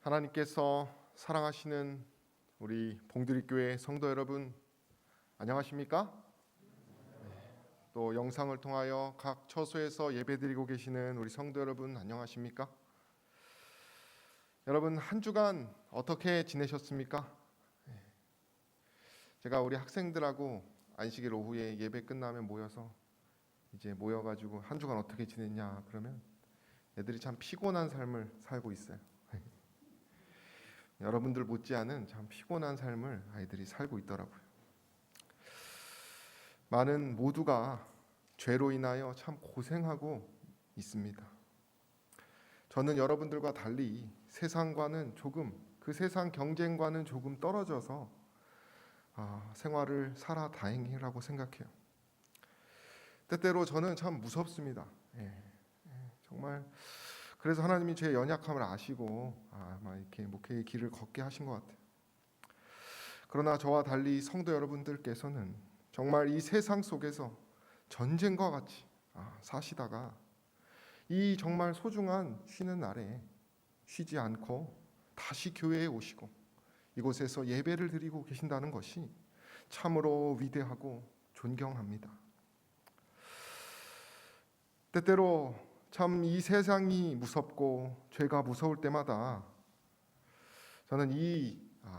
하나님께서 사랑하시는 우리 봉두리교회 성도 여러분, 안녕하십니까? 또 영상을 통하여 각 처소에서 예배드리고 계시는 우리 성도 여러분, 안녕하십니까? 여러분, 한 주간 어떻게 지내셨습니까? 제가 우리 학생들하고 안식일 오후에 예배 끝나면 모여가지고 한 주간 어떻게 지냈냐 그러면 애들이 참 피곤한 삶을 살고 있어요. 여러분들 못지않은 참 피곤한 삶을 아이들이 살고 있더라고요. 많은 모두가 죄로 인하여 참 고생하고 있습니다. 저는 여러분들과 달리 세상과는 조금, 그 세상 경쟁과는 조금 떨어져서 생활을 살아 다행이라고 생각해요. 때때로 저는 참 무섭습니다. 정말 그래서 하나님이 제 연약함을 아시고 아마 이렇게 목회의 길을 걷게 하신 것 같아요. 그러나 저와 달리 성도 여러분들께서는 정말 이 세상 속에서 전쟁과 같이 사시다가 이 정말 소중한 쉬는 날에 쉬지 않고 다시 교회에 오시고 이곳에서 예배를 드리고 계신다는 것이 참으로 위대하고 존경합니다. 때때로 참 이 세상이 무섭고 죄가 무서울 때마다 저는 이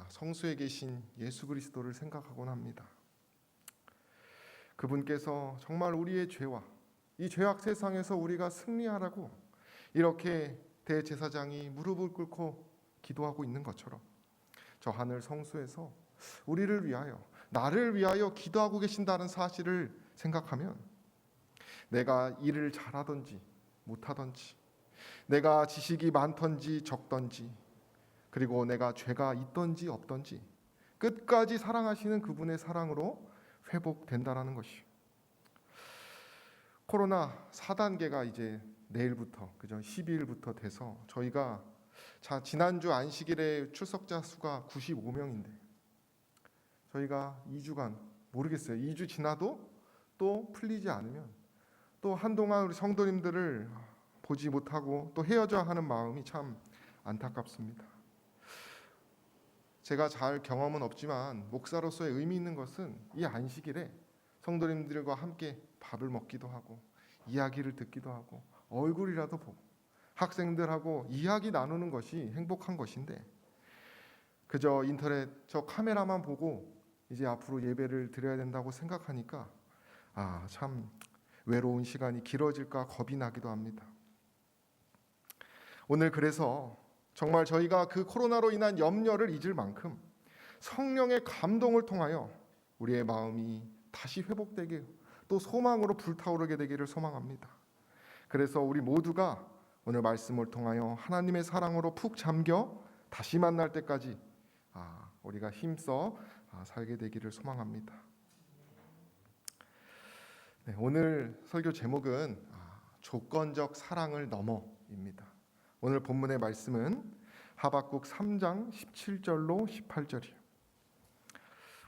성수에 계신 예수 그리스도를 생각하곤 합니다. 그분께서 정말 우리의 죄와 이 죄악 세상에서 우리가 승리하라고 이렇게 대제사장이 무릎을 꿇고 기도하고 있는 것처럼 저 하늘 성수에서 우리를 위하여, 나를 위하여 기도하고 계신다는 사실을 생각하면 내가 일을 잘하든지 못하든지, 내가 지식이 많든지 적든지, 그리고 내가 죄가 있든지 없든지 끝까지 사랑하시는 그분의 사랑으로 회복된다라는 것이요. 코로나 4단계가 이제 내일부터 12일부터 돼서 저희가 지난주 안식일에 출석자 수가 95명인데 저희가 2주간 모르겠어요. 2주 지나도 또 풀리지 않으면 또 한동안 우리 성도님들을 보지 못하고 또 헤어져야 하는 마음이 참 안타깝습니다. 제가 잘 경험은 없지만 목사로서의 의미 있는 것은 이 안식일에 성도님들과 함께 밥을 먹기도 하고 이야기를 듣기도 하고 얼굴이라도 보고 학생들하고 이야기 나누는 것이 행복한 것인데 그저 인터넷 저 카메라만 보고 이제 앞으로 예배를 드려야 된다고 생각하니까 참 외로운 시간이 길어질까 겁이 나기도 합니다. 오늘 그래서 정말 저희가 그 코로나로 인한 염려를 잊을 만큼 성령의 감동을 통하여 우리의 마음이 다시 회복되게 또 소망으로 불타오르게 되기를 소망합니다. 그래서 우리 모두가 오늘 말씀을 통하여 하나님의 사랑으로 푹 잠겨 다시 만날 때까지 우리가 힘써 살게 되기를 소망합니다. 네, 오늘 설교 제목은 조건적 사랑을 넘어입니다. 오늘 본문의 말씀은 하박국 3장 17절로 18절이에요.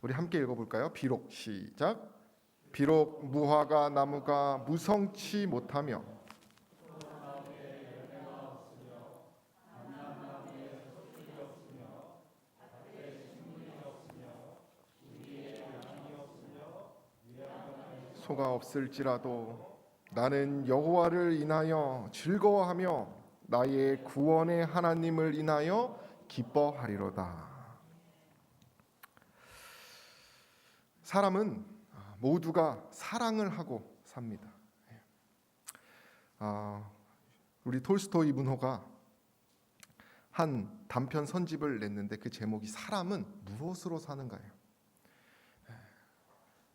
우리 함께 읽어볼까요? 비록 시작. 비록 무화과 나무가 무성치 못하며 소가 없을지라도 나는 여호와를 인하여 즐거워하며 나의 구원의 하나님을 인하여 기뻐하리로다. 사람은 모두가 사랑을 하고 삽니다. 우리 톨스토이 문호가 한 단편 선집을 냈는데 그 제목이 사람은 무엇으로 사는가예요.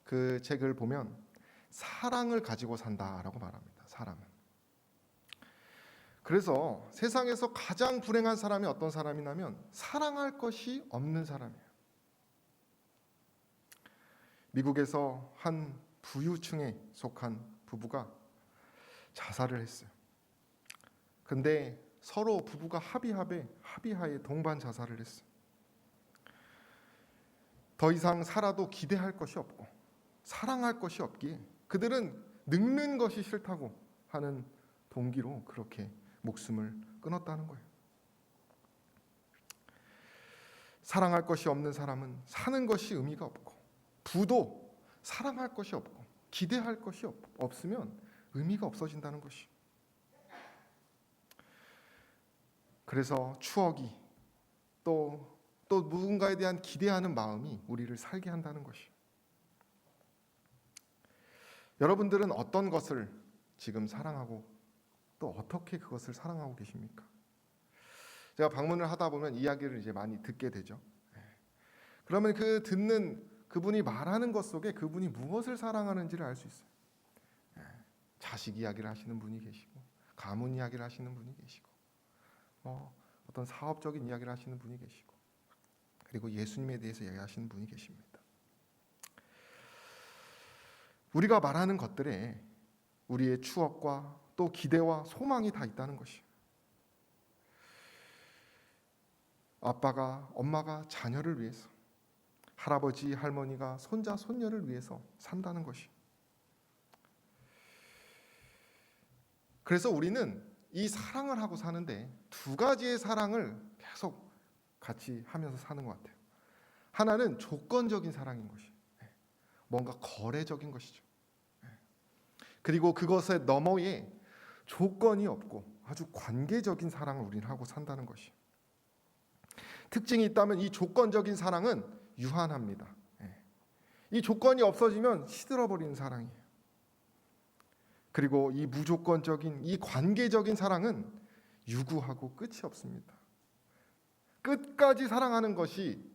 그 책을 보면 사랑을 가지고 산다라고 말합니다. 사람은. 그래서 세상에서 가장 불행한 사람이 어떤 사람이냐면 사랑할 것이 없는 사람이에요. 미국에서 한 부유층에 속한 부부가 자살을 했어요. 근데 서로 부부가 합의하에 동반 자살을 했어요. 더 이상 살아도 기대할 것이 없고 사랑할 것이 없기에 그들은 늙는 것이 싫다고 하는 동기로 그렇게 목숨을 끊었다는 거예요. 사랑할 것이 없는 사람은 사는 것이 의미가 없고, 부도 사랑할 것이 없고 기대할 것이 없으면 의미가 없어진다는 것이. 그래서 추억이 또 누군가에 대한 기대하는 마음이 우리를 살게 한다는 것이. 여러분들은 어떤 것을 지금 사랑하고 또 어떻게 그것을 사랑하고 계십니까? 제가 방문을 하다 보면 이야기를 이제 많이 듣게 되죠. 그러면 그 듣는 그분이 말하는 것 속에 그분이 무엇을 사랑하는지를 알 수 있어요. 자식 이야기를 하시는 분이 계시고, 가문 이야기를 하시는 분이 계시고, 어떤 사업적인 이야기를 하시는 분이 계시고, 그리고 예수님에 대해서 이야기하시는 분이 계십니다. 우리가 말하는 것들에 우리의 추억과 또 기대와 소망이 다 있다는 것이에요. 아빠가, 엄마가 자녀를 위해서, 할아버지, 할머니가 손자, 손녀를 위해서 산다는 것이. 그래서 우리는 이 사랑을 하고 사는데 두 가지의 사랑을 계속 같이 하면서 사는 것 같아요. 하나는 조건적인 사랑인 것이, 뭔가 거래적인 것이죠. 그리고 그것의 너머에 조건이 없고 아주 관계적인 사랑을 우리는 하고 산다는 것이. 특징이 있다면 이 조건적인 사랑은 유한합니다. 이 조건이 없어지면 시들어버리는 사랑이에요. 그리고 이 무조건적인, 이 관계적인 사랑은 유구하고 끝이 없습니다. 끝까지 사랑하는 것이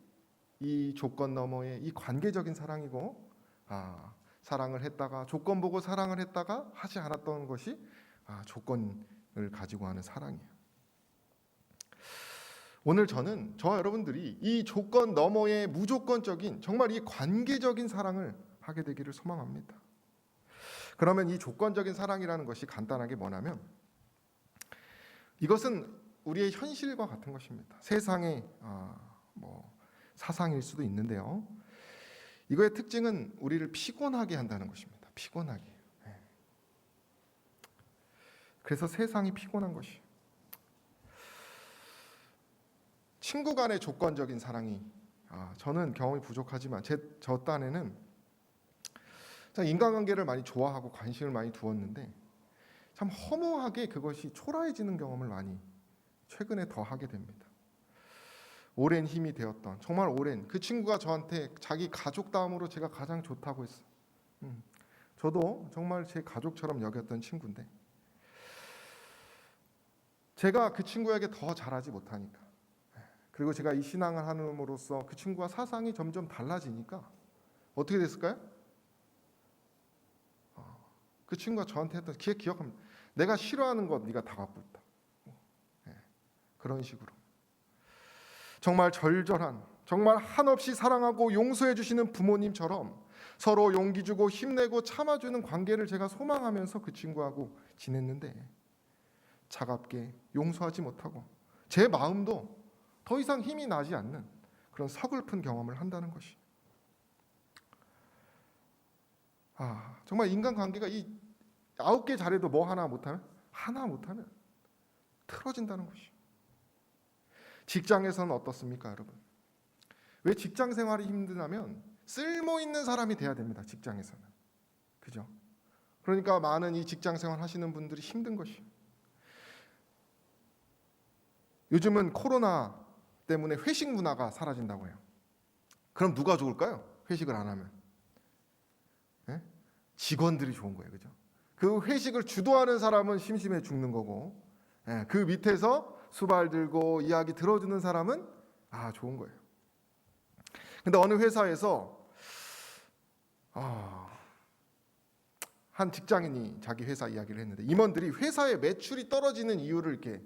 이 조건 너머의 이 관계적인 사랑이고, 사랑을 했다가 조건 보고 사랑을 했다가 하지 않았던 것이 조건을 가지고 하는 사랑이에요. 오늘 저는 저와 여러분들이 이 조건 너머의 무조건적인, 정말 이 관계적인 사랑을 하게 되기를 소망합니다. 그러면 이 조건적인 사랑이라는 것이 간단하게 뭐냐면, 이것은 우리의 현실과 같은 것입니다. 세상의 사상일 수도 있는데요. 이거의 특징은 우리를 피곤하게 한다는 것입니다. 피곤하게. 그래서 세상이 피곤한 것이. 친구 간의 조건적인 사랑이, 저는 경험이 부족하지만 저 딴에는 인간관계를 많이 좋아하고 관심을 많이 두었는데 참 허무하게 그것이 초라해지는 경험을 많이 최근에 더 하게 됩니다. 오랜 힘이 되었던, 정말 오랜 그 친구가 저한테 자기 가족 다음으로 제가 가장 좋다고 했어요. 저도 정말 제 가족처럼 여겼던 친구인데 제가 그 친구에게 더 잘하지 못하니까, 그리고 제가 이 신앙을 함으로써 그 친구와 사상이 점점 달라지니까 어떻게 됐을까요? 그 친구가 저한테 했던, 기억합니다. 내가 싫어하는 것 네가 다 갖고 있다. 그런 식으로 정말 절절한, 정말 한없이 사랑하고 용서해 주시는 부모님처럼 서로 용기 주고 힘내고 참아주는 관계를 제가 소망하면서 그 친구하고 지냈는데 차갑게 용서하지 못하고 제 마음도 더 이상 힘이 나지 않는 그런 서글픈 경험을 한다는 것이. 정말 인간관계가 이 9개 잘해도 뭐 하나 못하면 틀어진다는 것이. 직장에서는 어떻습니까, 여러분? 왜 직장 생활이 힘드냐면 쓸모 있는 사람이 돼야 됩니다. 직장에서는, 그죠? 그러니까 많은 이 직장 생활 하시는 분들이 힘든 것이. 요즘은 코로나 때문에 회식 문화가 사라진다고 해요. 그럼 누가 좋을까요? 회식을 안 하면 직원들이 좋은 거예요, 그죠? 그 회식을 주도하는 사람은 심심해 죽는 거고, 그 밑에서 수발 들고 이야기 들어주는 사람은 좋은 거예요. 근데 어느 회사에서 한 직장인이 자기 회사 이야기를 했는데, 임원들이 회사의 매출이 떨어지는 이유를 이렇게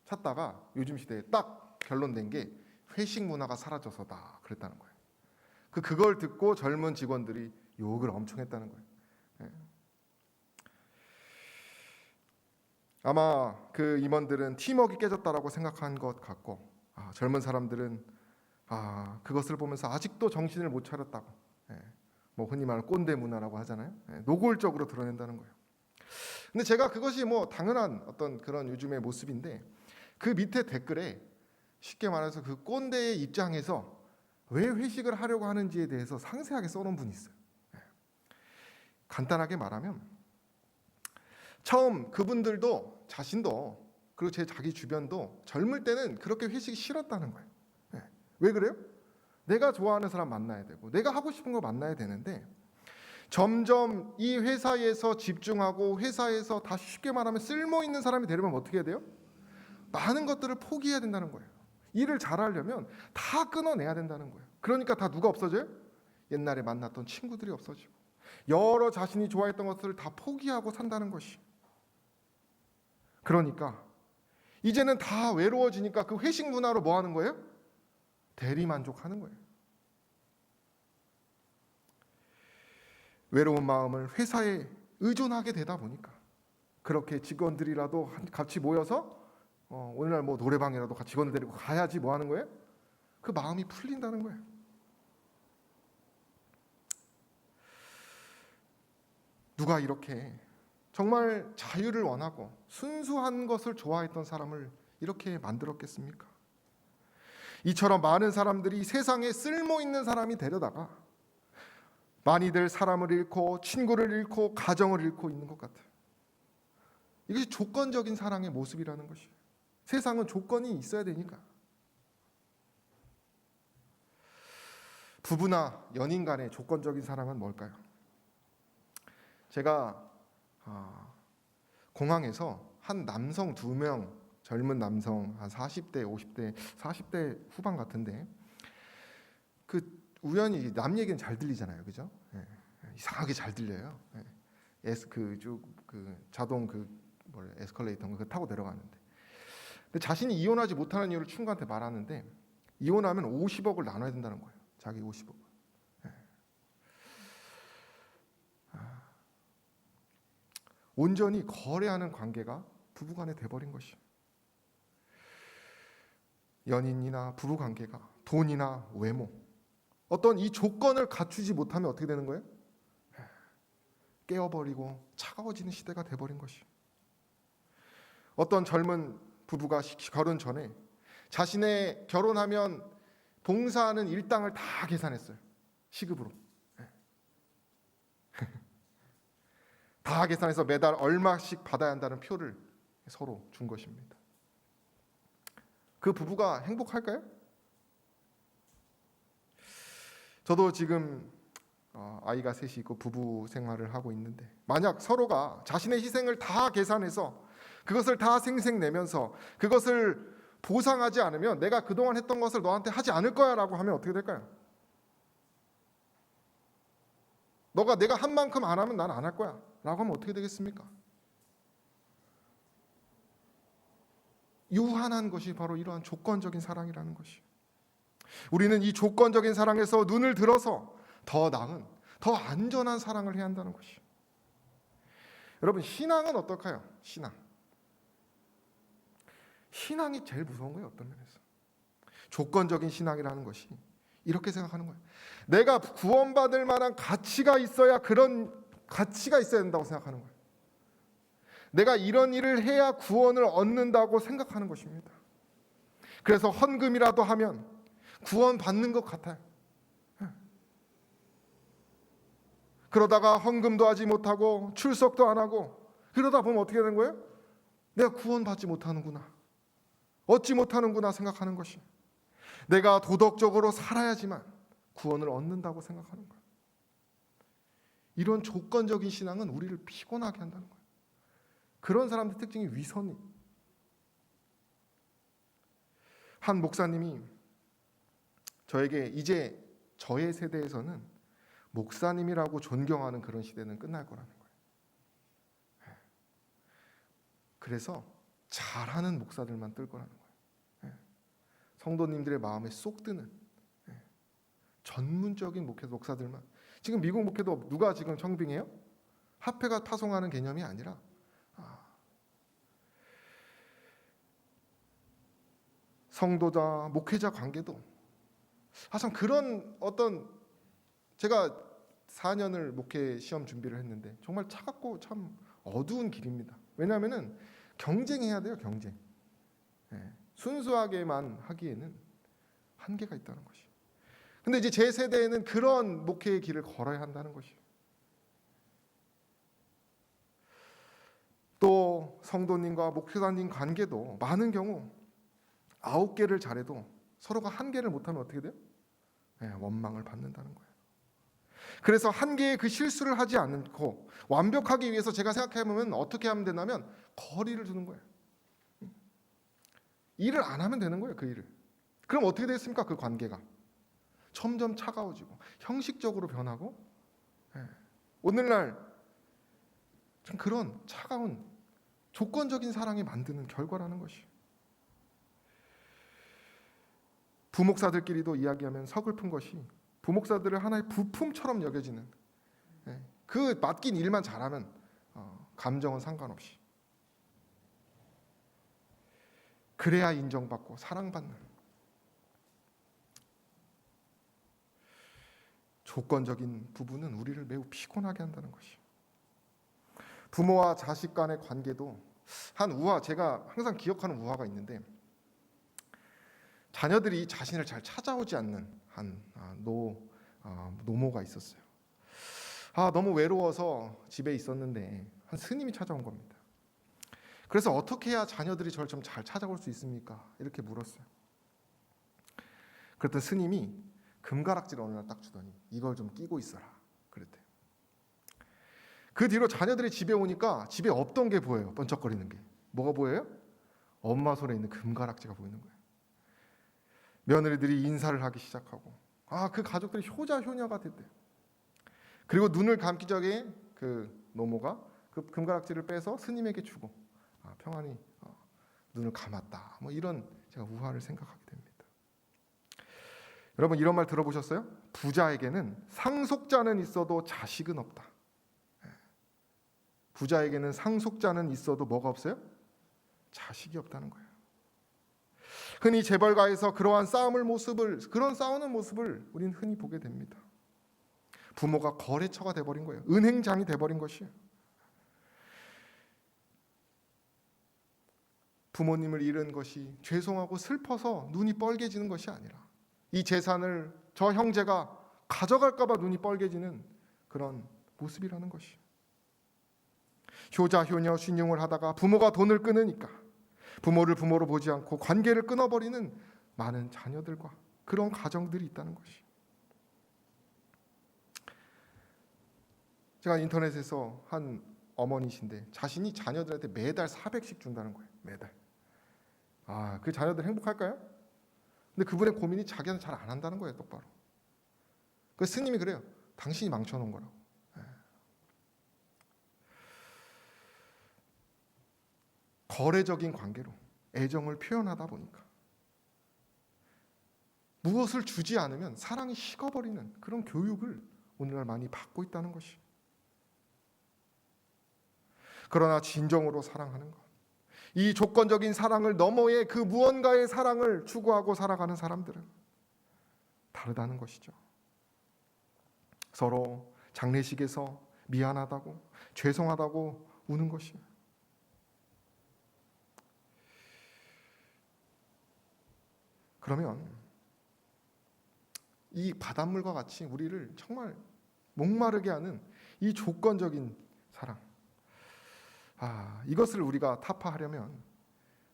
찾다가 요즘 시대에 딱 결론된 게 회식 문화가 사라져서다 그랬다는 거예요. 그걸 듣고 젊은 직원들이 욕을 엄청 했다는 거예요. 아마 그 임원들은 팀워크가 깨졌다라고 생각한 것 같고, 젊은 사람들은 그것을 보면서 아직도 정신을 못 차렸다고, 뭐 흔히 말하는 꼰대 문화라고 하잖아요. 노골적으로 드러낸다는 거예요. 근데 제가 그것이 뭐 당연한 어떤 그런 요즘의 모습인데, 그 밑에 댓글에 쉽게 말해서 그 꼰대의 입장에서 왜 회식을 하려고 하는지에 대해서 상세하게 써놓은 분이 있어요. 간단하게 말하면 처음 그분들도 자신도 그리고 제 자기 주변도 젊을 때는 그렇게 회식이 싫었다는 거예요. 왜 그래요? 내가 좋아하는 사람 만나야 되고 내가 하고 싶은 거 만나야 되는데 점점 이 회사에서 집중하고 회사에서 다시 쉽게 말하면 쓸모 있는 사람이 되려면 어떻게 해야 돼요? 많은 것들을 포기해야 된다는 거예요. 일을 잘하려면 다 끊어내야 된다는 거예요. 그러니까 다 누가 없어져요? 옛날에 만났던 친구들이 없어지고 여러 자신이 좋아했던 것들을 다 포기하고 산다는 것이. 그러니까 이제는 다 외로워지니까 그 회식 문화로 뭐 하는 거예요? 대리만족하는 거예요. 외로운 마음을 회사에 의존하게 되다 보니까 그렇게 직원들이라도 같이 모여서 오늘날 뭐 노래방이라도 같이 직원들 데리고 가야지 뭐 하는 거예요? 그 마음이 풀린다는 거예요. 누가 이렇게 정말 자유를 원하고 순수한 것을 좋아했던 사람을 이렇게 만들었겠습니까? 이처럼 많은 사람들이 세상에 쓸모 있는 사람이 되려다가 많이들 사람을 잃고 친구를 잃고 가정을 잃고 있는 것 같아요. 이것이 조건적인 사랑의 모습이라는 것이에요. 세상은 조건이 있어야 되니까. 부부나 연인 간의 조건적인 사랑은 뭘까요? 제가 공항에서 한 남성 2명, 젊은 남성 한 40대, 50대, 40대 후반 같은데 그 우연히 남 얘기는 잘 들리잖아요, 그죠? 이상하게 잘 들려요. 그 자동 에스컬레이터 그거 타고 내려가는데, 근데 자신이 이혼하지 못하는 이유를 친구한테 말하는데 이혼하면 50억을 나눠야 된다는 거예요. 자기 50억. 온전히 거래하는 관계가 부부간에 돼버린 것이. 연인이나 부부관계가 돈이나 외모, 어떤 이 조건을 갖추지 못하면 어떻게 되는 거예요? 깨어버리고 차가워지는 시대가 돼버린 것이. 어떤 젊은 부부가 결혼 전에 자신의 결혼하면 봉사하는 일당을 다 계산했어요. 시급으로. 다 계산해서 매달 얼마씩 받아야 한다는 표를 서로 준 것입니다. 그 부부가 행복할까요? 저도 지금 아이가 셋이 있고 부부 생활을 하고 있는데 만약 서로가 자신의 희생을 다 계산해서 그것을 다 생색내면서 그것을 보상하지 않으면 내가 그동안 했던 것을 너한테 하지 않을 거야 라고 하면 어떻게 될까요? 너가 내가 한 만큼 안 하면 난 안 할 거야 라고 하면 어떻게 되겠습니까? 유한한 것이 바로 이러한 조건적인 사랑이라는 것이. 우리는 이 조건적인 사랑에서 눈을 들어서 더 나은, 더 안전한 사랑을 해야 한다는 것이. 여러분, 신앙은 어떨까요? 신앙이 제일 무서운 거예요. 어떤 면에서 조건적인 신앙이라는 것이 이렇게 생각하는 거예요. 내가 구원받을 만한 가치가 있어야 그런 가치가 있어야 된다고 생각하는 거예요. 내가 이런 일을 해야 구원을 얻는다고 생각하는 것입니다. 그래서 헌금이라도 하면 구원 받는 것 같아요. 그러다가 헌금도 하지 못하고 출석도 안 하고 그러다 보면 어떻게 되는 거예요? 내가 구원 받지 못하는구나, 얻지 못하는구나 생각하는 것이. 내가 도덕적으로 살아야지만 구원을 얻는다고 생각하는 거예요. 이런 조건적인 신앙은 우리를 피곤하게 한다는 거예요. 그런 사람들 특징이 위선이. 한 목사님이 저에게 이제 저의 세대에서는 목사님이라고 존경하는 그런 시대는 끝날 거라는 거예요. 그래서 잘하는 목사들만 뜰 거라는 거예요. 성도님들의 마음에 쏙 드는 전문적인 목사들만. 지금 미국 목회도 누가 지금 청빙해요? 합회가 파송하는 개념이 아니라 성도자, 목회자 관계도 참 그런 어떤, 제가 4년을 목회 시험 준비를 했는데 정말 차갑고 참 어두운 길입니다. 왜냐하면은 경쟁해야 돼요, 경쟁. 순수하게만 하기에는 한계가 있다는 것이. 근데 이제 제 세대에는 그런 목회의 길을 걸어야 한다는 것이. 또 성도님과 목회자님 관계도 많은 경우 9개를 잘해도 서로가 1개를 못하면 어떻게 돼요? 원망을 받는다는 거예요. 그래서 1개의 그 실수를 하지 않고 완벽하기 위해서 제가 생각해보면 어떻게 하면 되냐면 거리를 두는 거예요. 일을 안 하면 되는 거예요. 그 일을. 그럼 어떻게 됐습니까? 그 관계가 점점 차가워지고 형식적으로 변하고, 오늘날 좀 그런 차가운 조건적인 사랑이 만드는 결과라는 것이. 부목사들끼리도 이야기하면 서글픈 것이 부목사들을 하나의 부품처럼 여겨지는, 그 맡긴 일만 잘하면 감정은 상관없이 그래야 인정받고 사랑받는 조건적인 부분은 우리를 매우 피곤하게 한다는 것이. 부모와 자식 간의 관계도 한 우화, 제가 항상 기억하는 우화가 있는데, 자녀들이 자신을 잘 찾아오지 않는 한 노모가 있었어요. 너무 외로워서 집에 있었는데 한 스님이 찾아온 겁니다. 그래서 어떻게 해야 자녀들이 저를 좀 잘 찾아올 수 있습니까? 이렇게 물었어요. 그랬더니 스님이 금가락지를 어느 날 딱 주더니 이걸 좀 끼고 있어라 그랬대요. 그 뒤로 자녀들이 집에 오니까 집에 없던 게 보여요. 번쩍거리는 게. 뭐가 보여요? 엄마 손에 있는 금가락지가 보이는 거예요. 며느리들이 인사를 하기 시작하고, 그 가족들이 효자효녀가 됐대요. 그리고 눈을 감기 전에 그 노모가 그 금가락지를 빼서 스님에게 주고 평안히 눈을 감았다. 뭐 이런 제가 우화를 생각하게 됩니다. 여러분, 이런 말 들어보셨어요? 부자에게는 상속자는 있어도 자식은 없다. 부자에게는 상속자는 있어도 뭐가 없어요? 자식이 없다는 거예요. 흔히 재벌가에서 그러한 그런 싸우는 모습을 우리는 흔히 보게 됩니다. 부모가 거래처가 돼버린 거예요. 은행장이 돼버린 것이에요. 부모님을 잃은 것이 죄송하고 슬퍼서 눈이 뻘개지는 것이 아니라 이 재산을 저 형제가 가져갈까 봐 눈이 뻘개지는 그런 모습이라는 것이. 효자 효녀 신용을 하다가 부모가 돈을 끊으니까 부모를 부모로 보지 않고 관계를 끊어버리는 많은 자녀들과 그런 가정들이 있다는 것이. 제가 인터넷에서 한 어머니신데 자신이 자녀들한테 매달 400씩 준다는 거예요. 매달. 그 자녀들 행복할까요? 근데 그분의 고민이 자기는 잘 안 한다는 거예요. 똑바로. 그 스님이 그래요. 당신이 망쳐놓은 거라고. 거래적인 관계로 애정을 표현하다 보니까 무엇을 주지 않으면 사랑이 식어버리는 그런 교육을 오늘날 많이 받고 있다는 것이. 그러나 진정으로 사랑하는 것, 이 조건적인 사랑을 너머의 그 무언가의 사랑을 추구하고 살아가는 사람들은 다르다는 것이죠. 서로 장례식에서 미안하다고 죄송하다고 우는 것이. 그러면 이 바닷물과 같이 우리를 정말 목마르게 하는 이 조건적인 사랑, 이것을 우리가 타파하려면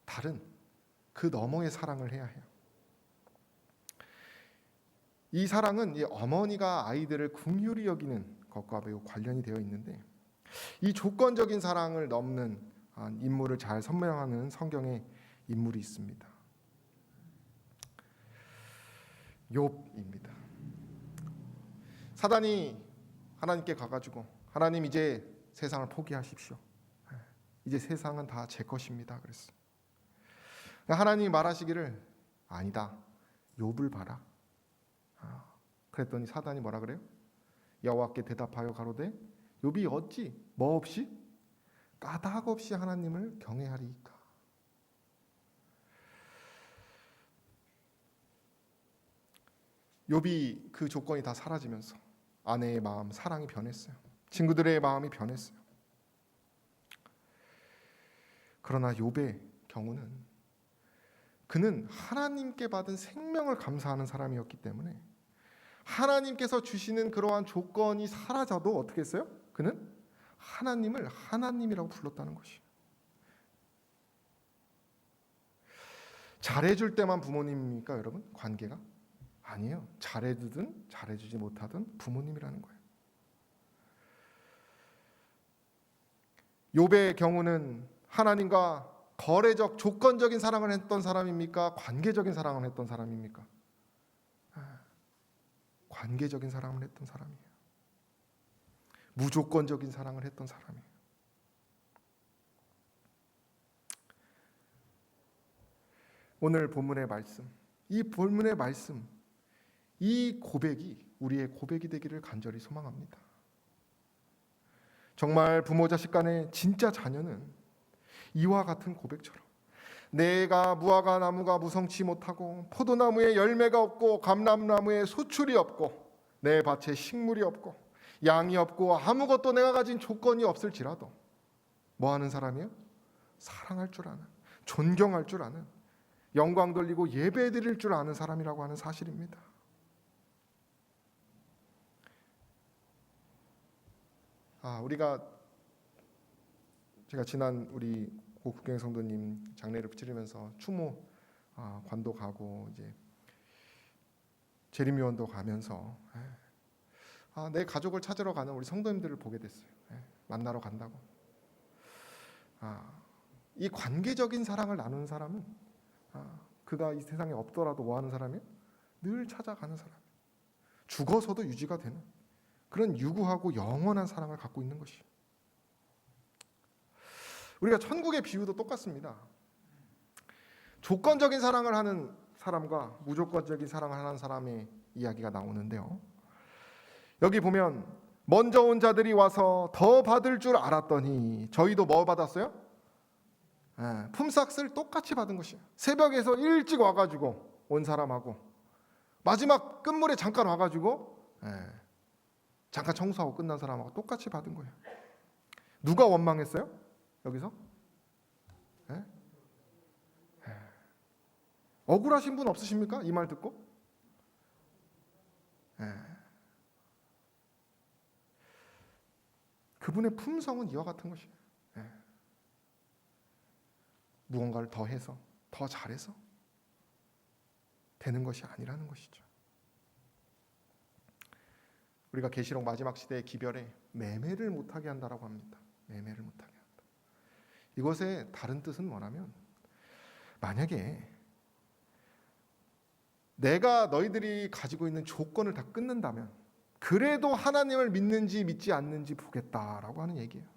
다른 그 너머의 사랑을 해야 해요. 이 사랑은 이 어머니가 아이들을 긍휼히 여기는 것과 매우 관련이 되어 있는데, 이 조건적인 사랑을 넘는 인물을 잘 설명하는 성경의 인물이 있습니다. 욥입니다. 사단이 하나님께 가가지고 하나님 이제 세상을 포기하십시오. 이제 세상은 다 제 것입니다. 그랬어요. 하나님이 말하시기를 아니다. 욥을 봐라. 그랬더니 사단이 뭐라 그래요? 여호와께 대답하여 가로되 욥이 어찌 뭐 없이 까닭 없이 하나님을 경외하리이까. 욥이 그 조건이 다 사라지면서 아내의 마음, 사랑이 변했어요. 친구들의 마음이 변했어요. 그러나 욥의 경우는 그는 하나님께 받은 생명을 감사하는 사람이었기 때문에 하나님께서 주시는 그러한 조건이 사라져도 어떻게 했어요? 그는 하나님을 하나님이라고 불렀다는 것이에요. 잘해줄 때만 부모님입니까, 여러분? 관계가? 아니에요. 잘해주든 잘해주지 못하든 부모님이라는 거예요. 욥의 경우는 하나님과 거래적 조건적인 사랑을 했던 사람입니까? 관계적인 사랑을 했던 사람입니까? 관계적인 사랑을 했던 사람이에요. 무조건적인 사랑을 했던 사람이에요. 오늘 본문의 말씀, 이 본문의 말씀, 이 고백이 우리의 고백이 되기를 간절히 소망합니다. 정말 부모 자식 간의 진짜 자녀는 이와 같은 고백처럼 내가 무화과 나무가 무성치 못하고 포도나무에 열매가 없고 감람나무에 소출이 없고 내 밭에 식물이 없고 양이 없고 아무것도 내가 가진 조건이 없을지라도 뭐 하는 사람이에요? 사랑할 줄 아는, 존경할 줄 아는, 영광 돌리고 예배 드릴 줄 아는 사람이라고 하는 사실입니다. 제가 지난 우리 국경 성도님 장례를 치르면서 추모 관도 가고 이제 재림요원도 가면서 내 가족을 찾으러 가는 우리 성도님들을 보게 됐어요. 만나러 간다고. 이 관계적인 사랑을 나누는 사람은 그가 이 세상에 없더라도 뭐 하는 사람이에요? 늘 찾아가는 사람. 죽어서도 유지가 되는 그런 유구하고 영원한 사랑을 갖고 있는 것이. 우리가 천국의 비유도 똑같습니다. 조건적인 사랑을 하는 사람과 무조건적인 사랑을 하는 사람의 이야기가 나오는데요. 여기 보면 먼저 온 자들이 와서 더 받을 줄 알았더니 저희도 뭐 받았어요? 품삯을 똑같이 받은 것이에요. 새벽에서 일찍 와가지고 온 사람하고 마지막 끝물에 잠깐 와가지고 잠깐 청소하고 끝난 사람하고 똑같이 받은 거예요. 누가 원망했어요? 여기서? 억울하신 분 없으십니까? 이 말 듣고? 그분의 품성은 이와 같은 것이에요. 무언가를 더 해서, 더 잘해서 되는 것이 아니라는 것이죠. 우리가 계시록 마지막 시대의 기별에 매매를 못하게 한다라고 합니다. 매매를 못하게 한다. 이것의 다른 뜻은 뭐냐면 만약에 내가 너희들이 가지고 있는 조건을 다 끊는다면 그래도 하나님을 믿는지 믿지 않는지 보겠다라고 하는 얘기예요.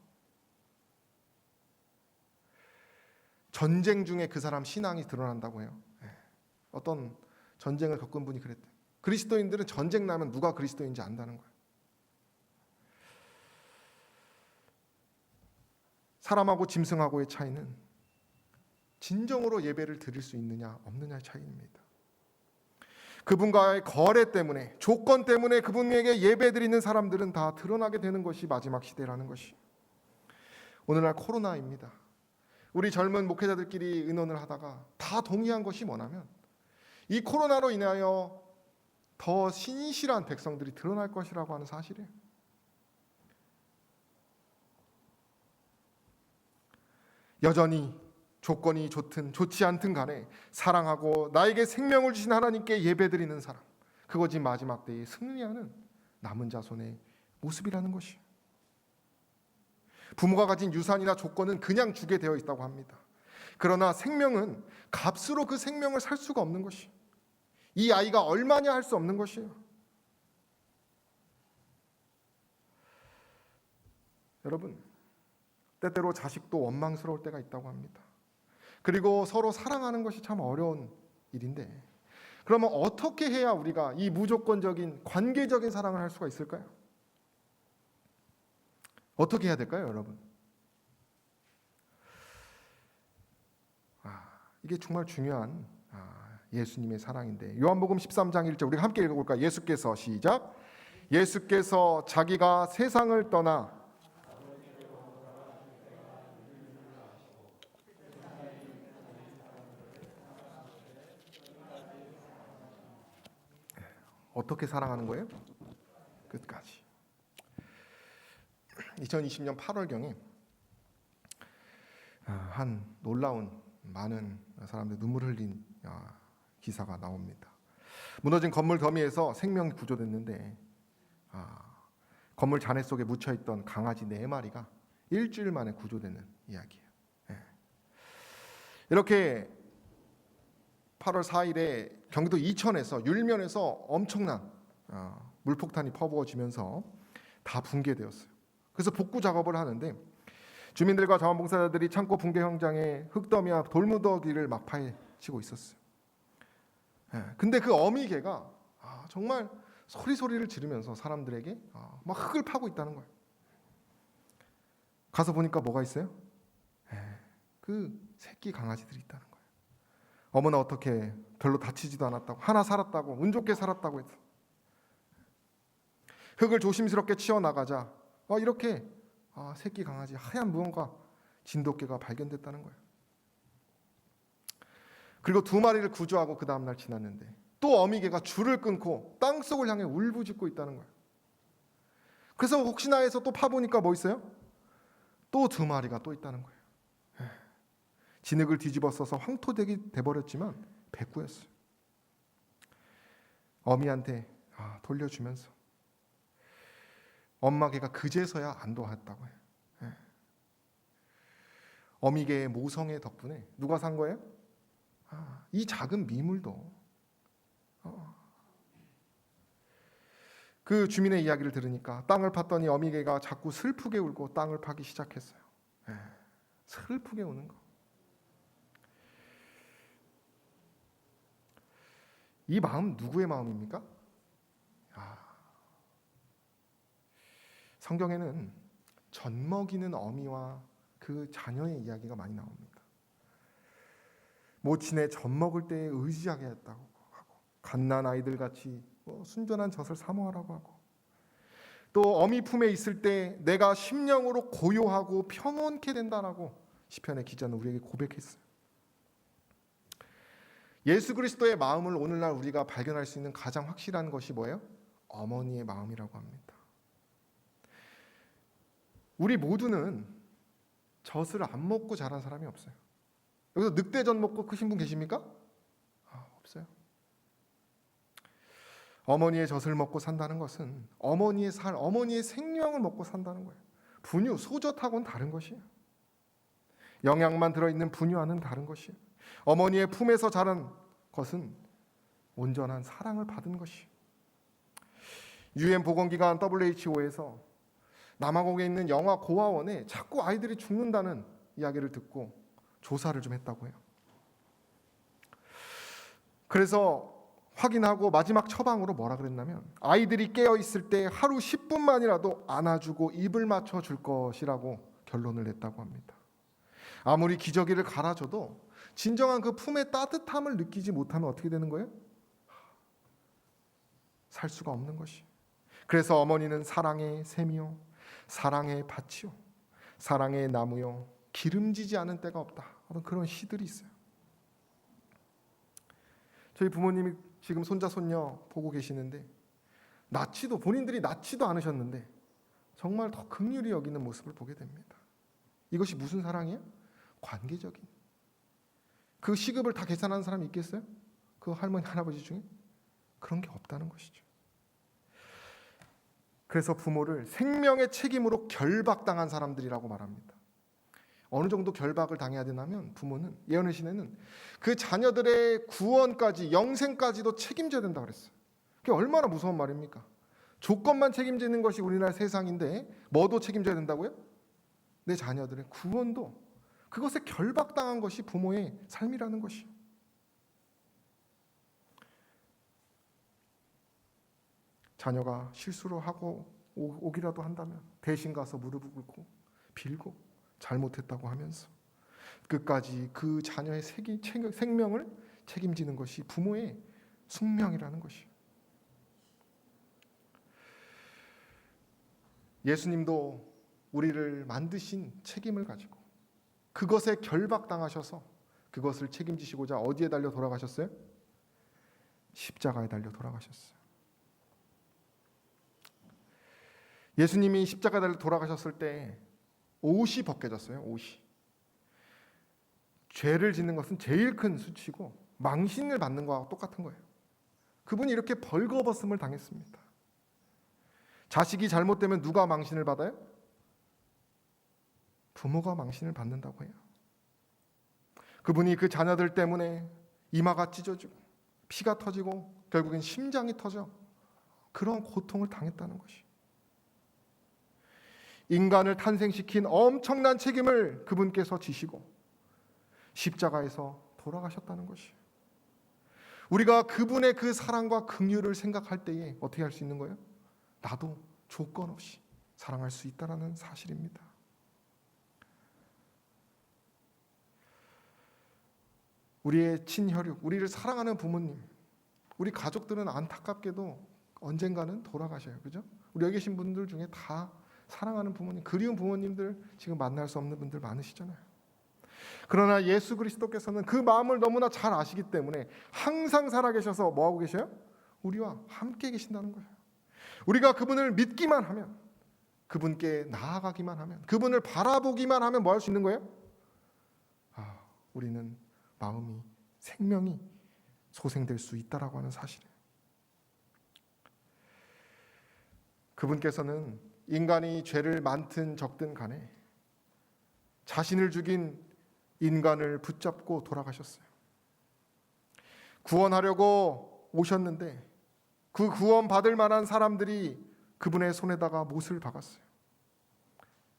전쟁 중에 그 사람 신앙이 드러난다고 해요. 어떤 전쟁을 겪은 분이 그랬대요. 그리스도인들은 전쟁 나면 누가 그리스도인지 안다는 거예요. 사람하고 짐승하고의 차이는 진정으로 예배를 드릴 수 있느냐 없느냐의 차이입니다. 그분과의 거래 때문에, 조건 때문에 그분에게 예배 드리는 사람들은 다 드러나게 되는 것이 마지막 시대라는 것이. 오늘날 코로나입니다. 우리 젊은 목회자들끼리 의논을 하다가 다 동의한 것이 뭐냐면 이 코로나로 인하여 더 신실한 백성들이 드러날 것이라고 하는 사실이에요. 여전히 조건이 좋든 좋지 않든 간에 사랑하고 나에게 생명을 주신 하나님께 예배드리는 사람, 그것이 마지막 때에 승리하는 남은 자손의 모습이라는 것이에요. 부모가 가진 유산이나 조건은 그냥 주게 되어 있다고 합니다. 그러나 생명은 값으로 그 생명을 살 수가 없는 것이에요. 이 아이가 얼마냐 할 수 없는 것이에요. 여러분, 때때로 자식도 원망스러울 때가 있다고 합니다. 그리고 서로 사랑하는 것이 참 어려운 일인데, 그러면 어떻게 해야 우리가 이 무조건적인 관계적인 사랑을 할 수가 있을까요? 어떻게 해야 될까요, 여러분? 이게 정말 중요한 예수님의 사랑인데, 요한복음 13장 1절 우리가 함께 읽어볼까요? 예수께서 시작. 예수께서 자기가 세상을 떠나 어떻게 사랑하는 거예요? 끝까지. 2020년 8월경에 한 놀라운 많은 사람들이 눈물 흘린 기사가 나옵니다. 무너진 건물 더미에서 생명이 구조됐는데 건물 잔해 속에 묻혀있던 강아지 4마리가 일주일 만에 구조되는 이야기예요. 이렇게 8월 4일에 경기도 이천에서 율면에서 엄청난 물폭탄이 퍼부어지면서 다 붕괴되었어요. 그래서 복구 작업을 하는데 주민들과 자원봉사자들이 창고 붕괴 현장에 흙더미와 돌무더기를 막 파헤치고 있었어요. 근데 그 어미개가 정말 소리를 지르면서 사람들에게 막 흙을 파고 있다는 거예요. 가서 보니까 뭐가 있어요? 그 새끼 강아지들이 있다는 거예요. 어머나 어떻게 별로 다치지도 않았다고, 하나 살았다고, 운 좋게 살았다고 했어. 흙을 조심스럽게 치워나가자 이렇게 새끼 강아지 하얀 무언가 진돗개가 발견됐다는 거예요. 그리고 2마리를 구조하고 그 다음날 지났는데 또 어미개가 줄을 끊고 땅속을 향해 울부짖고 있다는 거예요. 그래서 혹시나 해서 또 파보니까 뭐 있어요? 또 2마리가 또 있다는 거예요. 진흙을 뒤집어 써서 황토되게 돼버렸지만 백구였어요. 어미한테 돌려주면서 엄마 개가 그제서야 안도했다고 해요. 어미개의 모성애 덕분에 누가 산 거예요? 이 작은 미물도 그 주민의 이야기를 들으니까 땅을 팠더니 어미개가 자꾸 슬프게 울고 땅을 파기 시작했어요. 슬프게 우는 거. 이 마음 누구의 마음입니까? 성경에는 젖먹이는 어미와 그 자녀의 이야기가 많이 나옵니다. 모친의 젖먹을 때에 의지하게 했다고 하고, 갓난 아이들 같이 순전한 젖을 사모하라고 하고, 또 어미 품에 있을 때 내가 심령으로 고요하고 평온케 된다라고 시편의 기자는 우리에게 고백했어요. 예수 그리스도의 마음을 오늘날 우리가 발견할 수 있는 가장 확실한 것이 뭐예요? 어머니의 마음이라고 합니다. 우리 모두는 젖을 안 먹고 자란 사람이 없어요. 여기서 늑대젖 먹고 크신 분 계십니까? 없어요. 어머니의 젖을 먹고 산다는 것은 어머니의 생명을 먹고 산다는 거예요. 분유, 소젖하고는 다른 것이에요. 영양만 들어있는 분유와는 다른 것이에요. 어머니의 품에서 자란 것은 온전한 사랑을 받은 것이에요. UN 보건기관 WHO에서 남아공에 있는 영아 고아원에 자꾸 아이들이 죽는다는 이야기를 듣고 조사를 좀 했다고 해요. 그래서 확인하고 마지막 처방으로 뭐라 그랬냐면 아이들이 깨어있을 때 하루 10분만이라도 안아주고 입을 맞춰줄 것이라고 결론을 냈다고 합니다. 아무리 기저귀를 갈아줘도 진정한 그 품의 따뜻함을 느끼지 못하면 어떻게 되는 거예요? 살 수가 없는 것이. 그래서 어머니는 사랑의 샘이요, 사랑의 밭이요, 사랑의 나무요, 기름지지 않은 때가 없다. 그런 시들이 있어요. 저희 부모님이 지금 손자 손녀 보고 계시는데 본인들이 낳지도 않으셨는데 정말 더 긍휼히 여기는 모습을 보게 됩니다. 이것이 무슨 사랑이에요? 관계적인. 그 시급을 다 계산하는 사람이 있겠어요? 그 할머니 할아버지 중에? 그런 게 없다는 것이죠. 그래서 부모를 생명의 책임으로 결박당한 사람들이라고 말합니다. 어느 정도 결박을 당해야 되냐면 부모는 예언의 시내는 그 자녀들의 구원까지 영생까지도 책임져야 된다고 그랬어요. 그게 얼마나 무서운 말입니까? 조건만 책임지는 것이 우리나라 세상인데 뭐도 책임져야 된다고요? 내 자녀들의 구원도 그것에 결박당한 것이 부모의 삶이라는 것이요. 자녀가 실수를 하고 오기라도 한다면 대신 가서 무릎을 꿇고 빌고 잘못했다고 하면서 끝까지 그 자녀의 생명을 책임지는 것이 부모의 숙명이라는 것이요. 예수님도 우리를 만드신 책임을 가지고 그것에 결박당하셔서 그것을 책임지시고자 어디에 달려 돌아가셨어요? 십자가에 달려 돌아가셨어요. 예수님이 십자가에 달려 돌아가셨을 때 옷이 벗겨졌어요. 옷이. 죄를 짓는 것은 제일 큰 수치고 망신을 받는 거와 똑같은 거예요. 그분이 이렇게 벌거벗음을 당했습니다. 자식이 잘못되면 누가 망신을 받아요? 부모가 망신을 받는다고 해요. 그분이 그 자녀들 때문에 이마가 찢어지고 피가 터지고 결국엔 심장이 터져 그런 고통을 당했다는 것이. 인간을 탄생시킨 엄청난 책임을 그분께서 지시고 십자가에서 돌아가셨다는 것이. 우리가 그분의 그 사랑과 긍휼을 생각할 때에 어떻게 할 수 있는 거예요? 나도 조건 없이 사랑할 수 있다는 사실입니다. 우리의 친혈육, 우리를 사랑하는 부모님, 우리 가족들은 안타깝게도 언젠가는 돌아가셔요. 그죠? 우리 여기 계신 분들 중에 다 사랑하는 부모님, 그리운 부모님들 지금 만날 수 없는 분들 많으시잖아요. 그러나 예수 그리스도께서는 그 마음을 너무나 잘 아시기 때문에 항상 살아계셔서 뭐하고 계셔요? 우리와 함께 계신다는 거예요. 우리가 그분을 믿기만 하면, 그분께 나아가기만 하면, 그분을 바라보기만 하면 뭐 할 수 있는 거예요? 우리는 마음이, 생명이 소생될 수 있다라고 하는 사실이에요. 그분께서는 인간이 죄를 많든 적든 간에 자신을 죽인 인간을 붙잡고 돌아가셨어요. 구원하려고 오셨는데 그 구원 받을 만한 사람들이 그분의 손에다가 못을 박았어요.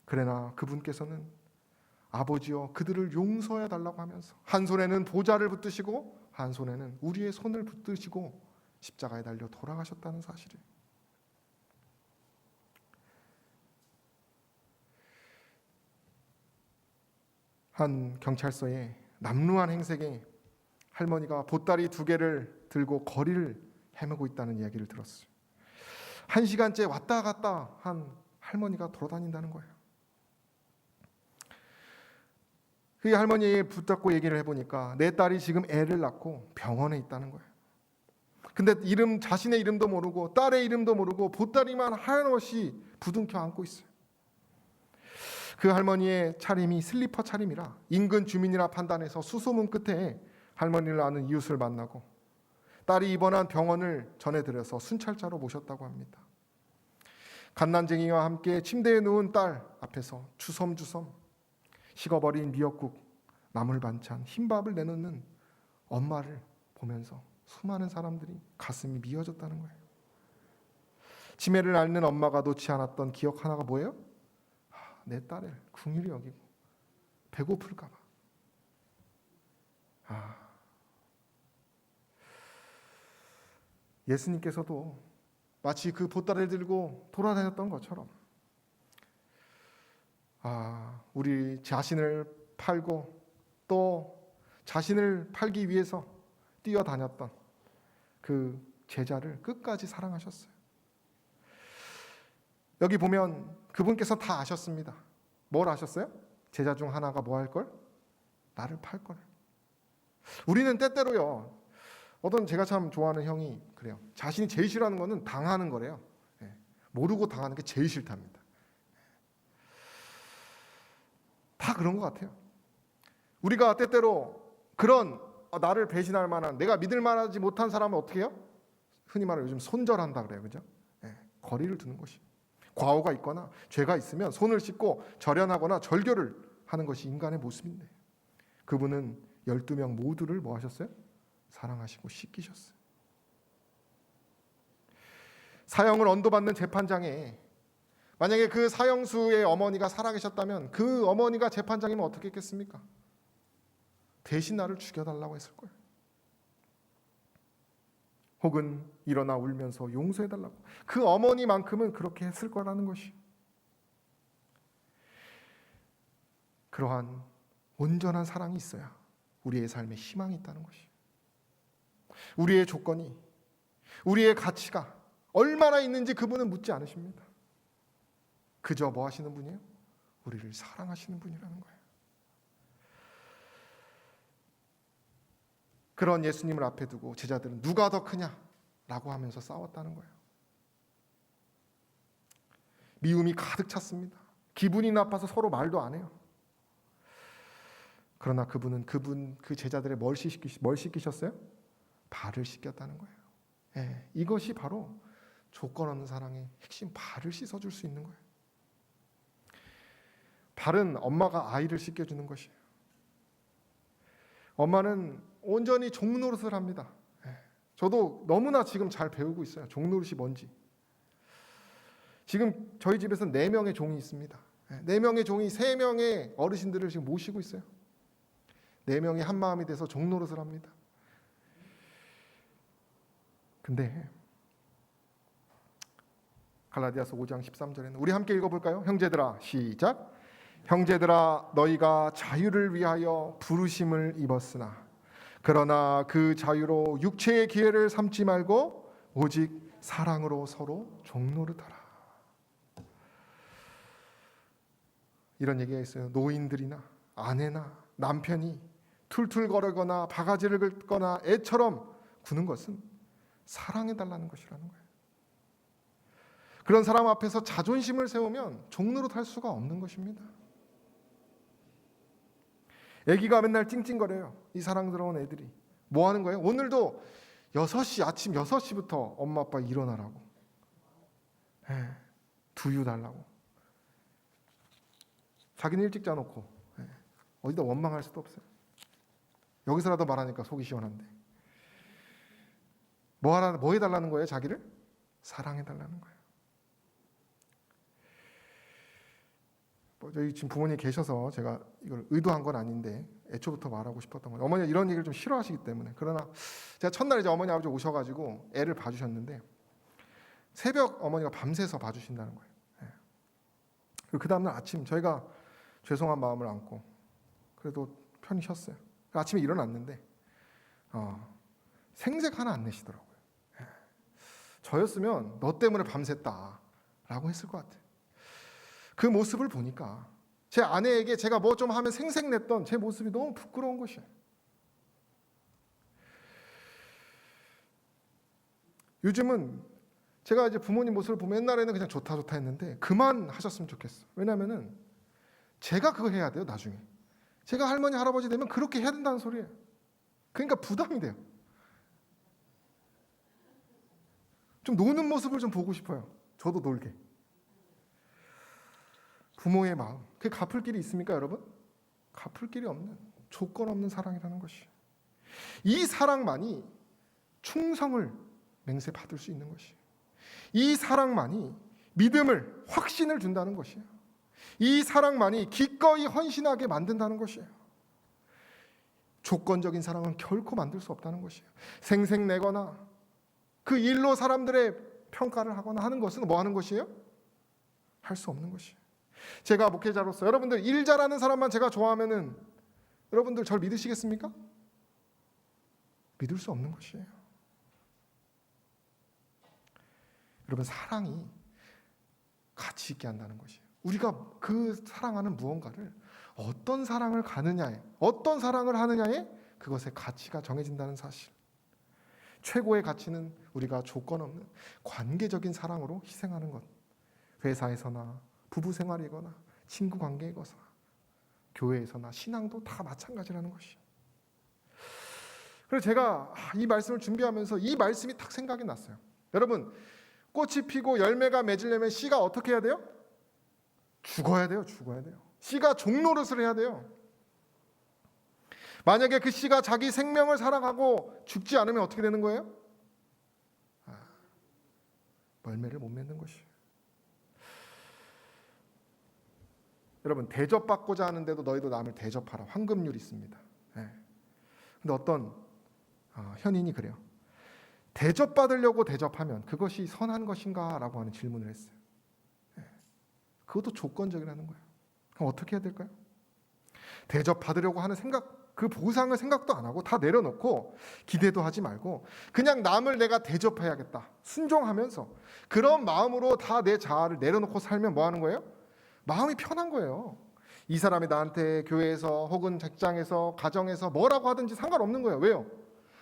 그러나 그분께서는 아버지여 그들을 용서해 달라고 하면서 한 손에는 보좌를 붙드시고 한 손에는 우리의 손을 붙드시고 십자가에 달려 돌아가셨다는 사실이에요. 한 경찰서에 남루한 행색에 할머니가 보따리 2개를 들고 거리를 헤매고 있다는 이야기를 들었어요. 1시간째 왔다 갔다 한 할머니가 돌아다닌다는 거예요. 그 할머니에 붙잡고 얘기를 해보니까 내 딸이 지금 애를 낳고 병원에 있다는 거예요. 근데 자신의 이름도 모르고 딸의 이름도 모르고 보따리만 하염없이 부둥켜 안고 있어요. 그 할머니의 차림이 슬리퍼 차림이라 인근 주민이라 판단해서 수소문 끝에 할머니를 아는 이웃을 만나고 딸이 입원한 병원을 전해드려서 순찰자로 모셨다고 합니다. 갓난쟁이와 함께 침대에 누운 딸 앞에서 주섬주섬 식어버린 미역국, 나물 반찬, 흰밥을 내놓는 엄마를 보면서 수많은 사람들이 가슴이 미어졌다는 거예요. 치매를 앓는 엄마가 놓지 않았던 기억 하나가 뭐예요? 내 딸을 긍휼히 여기고 배고플까 봐. 예수님께서도 마치 그 보따리를 들고 돌아다녔던 것처럼 우리 자신을 팔고 또 자신을 팔기 위해서 뛰어다녔던 그 제자를 끝까지 사랑하셨어요. 여기 보면 그분께서 다 아셨습니다. 뭘 아셨어요? 제자 중 하나가 뭐 할 걸? 나를 팔 걸. 우리는 때때로요. 제가 참 좋아하는 형이 그래요. 자신이 제일 싫어하는 거는 당하는 거래요. 모르고 당하는 게 제일 싫답니다. 다 그런 것 같아요. 우리가 때때로 그런 나를 배신할 만한, 내가 믿을 만하지 못한 사람은 어떻게 해요? 흔히 말하는 요즘 손절한다 그래요. 그죠? 거리를 두는 것이. 과오가 있거나 죄가 있으면 손을 씻고 절연하거나 절교를 하는 것이 인간의 모습인데 그분은 12명 모두를 뭐 하셨어요? 사랑하시고 씻기셨어요. 사형을 언도받는 재판장에 만약에 그 사형수의 어머니가 살아계셨다면 그 어머니가 재판장이면 어떻게 했겠습니까? 대신 나를 죽여달라고 했을 거예요. 혹은 일어나 울면서 용서해달라고. 그 어머니만큼은 그렇게 했을 거라는 것이. 그러한 온전한 사랑이 있어야 우리의 삶에 희망이 있다는 것이. 우리의 조건이, 우리의 가치가 얼마나 있는지 그분은 묻지 않으십니다. 그저 뭐 하시는 분이에요? 우리를 사랑하시는 분이라는 거예요. 그런 예수님을 앞에 두고 제자들은 누가 더 크냐라고 하면서 싸웠다는 거예요. 미움이 가득 찼습니다. 기분이 나빠서 서로 말도 안 해요. 그러나 그분은 그 제자들의 뭘 씻기셨어요? 발을 씻겼다는 거예요. 예, 이것이 바로 조건 없는 사랑의 핵심, 발을 씻어줄 수 있는 거예요. 발은 엄마가 아이를 씻겨주는 것이에요. 엄마는 온전히 종노릇을 합니다. 예, 저도 너무나 지금 잘 배우고 있어요. 종노릇이 뭔지. 지금 저희 집에서는 4명의 종이 있습니다. 4명의 종이 3명의 어르신들을 지금 모시고 있어요. 4명이 한 마음이 돼서 종노릇을 합니다. 근데 갈라디아서 5장 13절에는 우리 함께 읽어볼까요? 형제들아, 시작. 형제들아, 너희가 자유를 위하여 부르심을 입었으나 그러나 그 자유로 육체의 기회를 삼지 말고 오직 사랑으로 서로 종노릇하라. 이런 얘기가 있어요. 노인들이나 아내나 남편이 툴툴거리거나 바가지를 긁거나 애처럼 구는 것은 사랑해달라는 것이라는 거예요. 그런 사람 앞에서 자존심을 세우면 종노릇할 수가 없는 것입니다. 애기가 맨날 찡찡거려요. 이 사랑스러운 애들이 뭐 하는 거예요? 오늘도 6시, 아침 6시부터 엄마 아빠 일어나라고, 두유 달라고. 자기는 일찍 자놓고 어디다 원망할 수도 없어요. 여기서라도 말하니까 속이 시원한데 뭐 해달라는 거예요? 자기를 사랑해달라는 거예요. 저희 지금 부모님 계셔서 제가 이걸 의도한 건 아닌데 애초부터 말하고 싶었던 거예요. 어머니가 이런 얘기를 좀 싫어하시기 때문에. 그러나 제가 첫날 이제 어머니 아버지 오셔가지고 애를 봐주셨는데 새벽 어머니가 밤새서 봐주신다는 거예요. 그 다음날 아침 저희가 죄송한 마음을 안고 그래도 편히 쉬었어요. 아침에 일어났는데 생색 하나 안 내시더라고요. 저였으면 너 때문에 밤샜다라고 했을 것 같아요. 그 모습을 보니까 제 아내에게 제가 뭐 좀 하면 생색냈던 제 모습이 너무 부끄러운 것이에요. 요즘은 제가 이제 부모님 모습을 보면 옛날에는 그냥 좋다 했는데 그만 하셨으면 좋겠어. 왜냐면은 제가 그거 해야 돼요. 나중에 제가 할머니 할아버지 되면 그렇게 해야 된다는 소리예요. 그러니까 부담이 돼요. 좀 노는 모습을 좀 보고 싶어요. 저도 놀게. 부모의 마음, 그게 갚을 길이 있습니까, 여러분? 갚을 길이 없는, 조건 없는 사랑이라는 것이. 이 사랑만이 충성을 맹세받을 수 있는 것이에요. 이 사랑만이 믿음을, 확신을 준다는 것이에요. 이 사랑만이 기꺼이 헌신하게 만든다는 것이에요. 조건적인 사랑은 결코 만들 수 없다는 것이에요. 생색내거나 그 일로 사람들의 평가를 하거나 하는 것은 뭐 하는 것이에요? 할 수 없는 것이에요. 제가 목회자로서 여러분들 일 잘하는 사람만 제가 좋아하면은 여러분들 저를 믿으시겠습니까? 믿을 수 없는 것이에요. 여러분, 사랑이 가치 있게 한다는 것이에요. 우리가 그 사랑하는 무언가를 어떤 사랑을 가느냐에, 어떤 사랑을 하느냐에 그것의 가치가 정해진다는 사실. 최고의 가치는 우리가 조건 없는 관계적인 사랑으로 희생하는 것. 회사에서나 부부 생활이거나 친구 관계이거나 교회에서나 신앙도 다 마찬가지라는 것이에요. 그래서 제가 이 말씀을 준비하면서 이 말씀이 딱 생각이 났어요. 여러분, 꽃이 피고 열매가 맺으려면 씨가 어떻게 해야 돼요? 죽어야 돼요. 씨가 종노릇을 해야 돼요. 만약에 그 씨가 자기 생명을 살아가고 죽지 않으면 어떻게 되는 거예요? 열매를 못 맺는 것이에요. 여러분, 대접받고자 하는데도 너희도 남을 대접하라. 황금률이 있습니다. 근데 어떤 현인이 그래요. 대접받으려고 대접하면 그것이 선한 것인가? 라고 하는 질문을 했어요. 그것도 조건적이라는 거예요. 그럼 어떻게 해야 될까요? 대접받으려고 하는 생각, 그 보상을 생각도 안 하고 다 내려놓고 기대도 하지 말고 그냥 남을 내가 대접해야겠다. 순종하면서 그런 마음으로 다 내 자아를 내려놓고 살면 뭐 하는 거예요? 마음이 편한 거예요. 이 사람이 나한테 교회에서 혹은 직장에서 가정에서 뭐라고 하든지 상관없는 거예요. 왜요?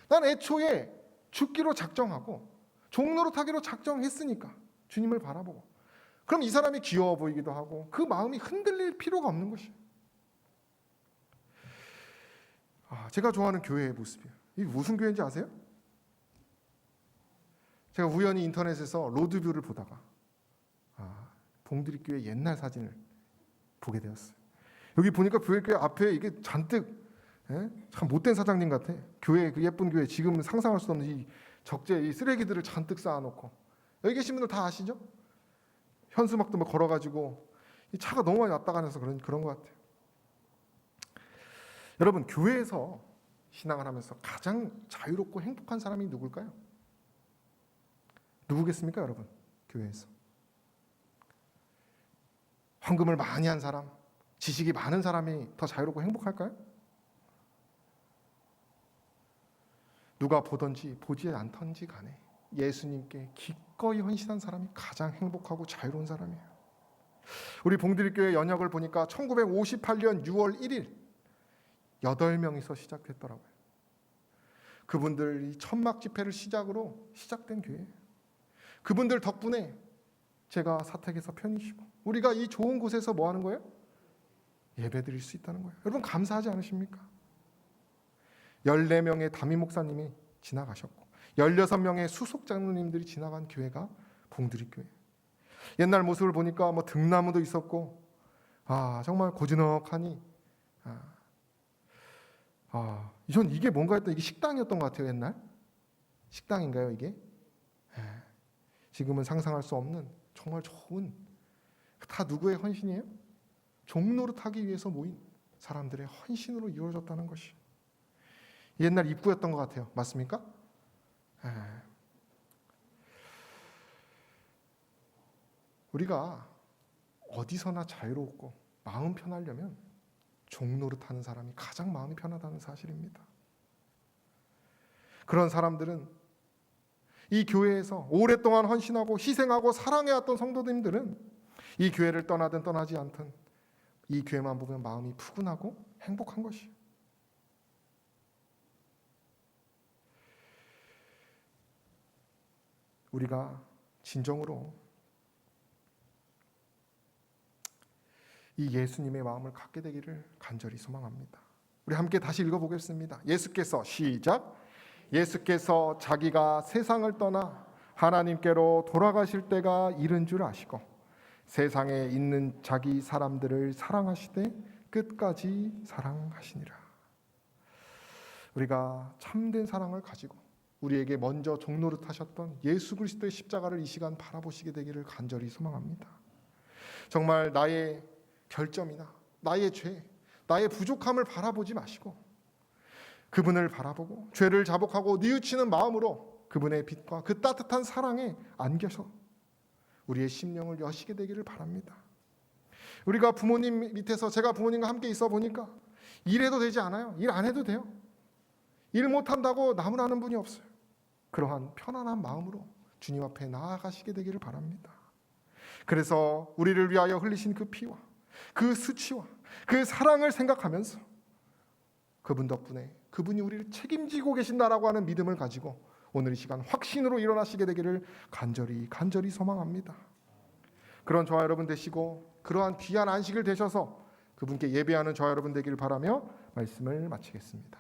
난 애초에 죽기로 작정하고 종노릇하기로 작정했으니까 주님을 바라보고 그럼 이 사람이 귀여워 보이기도 하고 그 마음이 흔들릴 필요가 없는 것이에요. 제가 좋아하는 교회의 모습이에요. 이게 무슨 교회인지 아세요? 제가 우연히 인터넷에서 로드뷰를 보다가 봉두리교회 옛날 사진을 보게 되었어요. 여기 보니까 교회 앞에 이게 잔뜩 참 못된 사장님 같아. 교회 그 예쁜 교회 지금은 상상할 수 없는 이 적재 이 쓰레기들을 잔뜩 쌓아놓고 여기 계신 분들 다 아시죠? 현수막도 막 걸어가지고 이 차가 너무 많이 왔다 가면서 그런 것 같아요. 여러분 교회에서 신앙을 하면서 가장 자유롭고 행복한 사람이 누굴까요? 누구겠습니까, 여러분? 교회에서 헌금을 많이 한 사람, 지식이 많은 사람이 더 자유롭고 행복할까요? 누가 보든지 보지 않던지 간에 예수님께 기꺼이 헌신한 사람이 가장 행복하고 자유로운 사람이에요. 우리 봉두리교회 연역을 보니까 1958년 6월 1일 8명이서 시작됐더라고요. 그분들이 천막 집회를 시작으로 시작된 교회예요. 그분들 덕분에 제가 사택에서 편히 쉬고 우리가 이 좋은 곳에서 뭐 하는 거예요? 예배드릴 수 있다는 거예요. 여러분 감사하지 않으십니까? 14명의 담임 목사님이 지나가셨고 16명의 수석 장로님들이 지나간 교회가 봉두리교회. 옛날 모습을 보니까 뭐 등나무도 있었고 정말 고즈넉하니 전 이게 뭔가 했던 이게 식당이었던 것 같아요. 옛날 식당인가요 이게? 지금은 상상할 수 없는 정말 좋은 다 누구의 헌신이에요? 종노릇 하기 위해서 모인 사람들의 헌신으로 이루어졌다는 것이 옛날 입구였던 것 같아요. 맞습니까? 우리가 어디서나 자유롭고 마음 편하려면 종노릇 하는 사람이 가장 마음이 편하다는 사실입니다. 그런 사람들은 이 교회에서 오랫동안 헌신하고 희생하고 사랑해왔던 성도님들은 이 교회를 떠나든 떠나지 않든 이 교회만 보면 마음이 푸근하고 행복한 것이에요. 우리가 진정으로 이 예수님의 마음을 갖게 되기를 간절히 소망합니다. 우리 함께 다시 읽어보겠습니다. 예수께서 시작. 예수께서 자기가 세상을 떠나 하나님께로 돌아가실 때가 이른 줄 아시고 세상에 있는 자기 사람들을 사랑하시되 끝까지 사랑하시니라. 우리가 참된 사랑을 가지고 우리에게 먼저 종노릇 하셨던 예수 그리스도의 십자가를 이 시간 바라보시게 되기를 간절히 소망합니다. 정말 나의 결점이나 나의 죄, 나의 부족함을 바라보지 마시고 그분을 바라보고 죄를 자복하고 뉘우치는 마음으로 그분의 빛과 그 따뜻한 사랑에 안겨서 우리의 심령을 여시게 되기를 바랍니다. 우리가 부모님 밑에서 제가 부모님과 함께 있어 보니까 일해도 되지 않아요. 일 안 해도 돼요. 일 못한다고 나무라는 분이 없어요. 그러한 편안한 마음으로 주님 앞에 나아가시게 되기를 바랍니다. 그래서 우리를 위하여 흘리신 그 피와 그 수치와 그 사랑을 생각하면서 그분 덕분에 그분이 우리를 책임지고 계신다라고 하는 믿음을 가지고 오늘 이 시간 확신으로 일어나시게 되기를 간절히 소망합니다. 그런 저와 여러분 되시고 그러한 귀한 안식을 되셔서 그분께 예배하는 저와 여러분 되기를 바라며 말씀을 마치겠습니다.